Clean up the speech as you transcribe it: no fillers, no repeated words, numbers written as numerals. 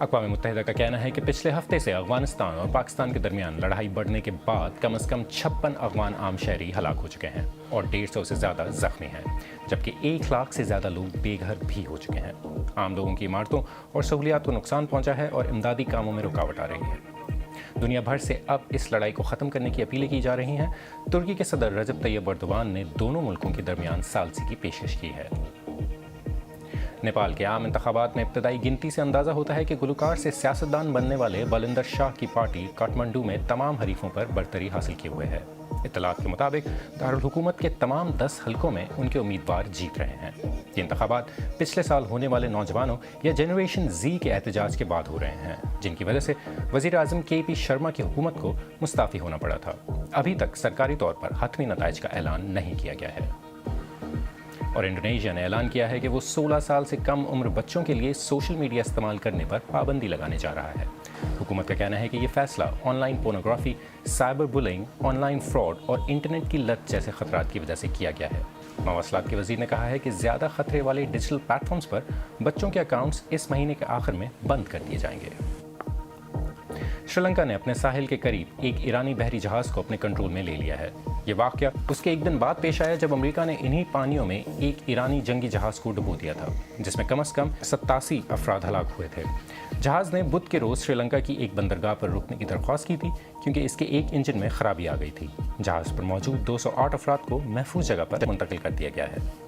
अक़वाम मुत्तहिदा का कहना है कि पिछले हफ्ते से अफ़गानिस्तान और पाकिस्तान के दरमियान लड़ाई बढ़ने के बाद कम से कम 56 अफ़गान आम शहरी हलाक हो चुके हैं और 150 से ज़्यादा ज़ख्मी हैं, जबकि 1 लाख से ज़्यादा लोग बेघर भी हो चुके हैं। आम लोगों की इमारतों और सहूलियात को नुकसान पहुँचा है और इमदादी कामों में रुकावट आ रही है। दुनिया भर से अब इस लड़ाई को ख़त्म करने की अपीलें की जा रही हैं। तुर्की के सदर रजब तैयब अर्दोगान ने दोनों मुल्कों के दरमियान सालसी की पेशकश की है। नेपाल के आम इंतखाबात में इब्तदाई गिनती से अंदाज़ा होता है कि गुलकार से सियासतदान बनने वाले बलिंदर शाह की पार्टी काठमांडू में तमाम हरीफों पर बरतरी हासिल किए हुए है। इत्तलात के मुताबिक दारुल हुकूमत के तमाम 10 हलकों में उनके उम्मीदवार जीत रहे हैं। ये इंतखाबात पिछले साल होने वाले नौजवानों या जनरेशन जी के एहतजाज के बाद हो रहे हैं, जिनकी वजह से वज़ीर आज़म KP शर्मा की हुकूमत को मुस्ताफ़ी होना पड़ा था। अभी तक सरकारी तौर पर हतमी नताइज का ऐलान नहीं किया गया है। और इंडोनेशिया ने ऐलान किया है कि वो 16 साल से कम उम्र बच्चों के लिए सोशल मीडिया इस्तेमाल करने पर पाबंदी लगाने जा रहा है। हुकूमत का कहना है कि ये फैसला online pornography, cyber bullying, online fraud और इंटरनेट की लत जैसे खतरात की वजह से किया गया है। मवासलात के वज़ीर ने कहा है कि ज़्यादा खतरे वाले डिजिटल प्लेटफॉर्म्स पर बच्चों के अकाउंट्स इस महीने के आखिर में बंद कर दिए जाएंगे। श्रीलंका ने अपने साहिल के करीब एक ईरानी बहरी जहाज़ को अपने कंट्रोल में ले लिया है। ये वाक़या उसके एक दिन बाद पेश आया जब अमेरिका ने इन्हीं पानियों में एक ईरानी जंगी जहाज़ को डुबो दिया था, जिसमें कम से कम 87 अफराद हलाक हुए थे। जहाज़ ने बुध के रोज़ श्रीलंका की एक बंदरगाह पर रुकने की दरख्वास्त की थी, क्योंकि इसके एक इंजन में खराबी आ गई थी। जहाज़ पर मौजूद 208 अफराद को महफूज जगह पर मुंतकिल कर दिया गया है।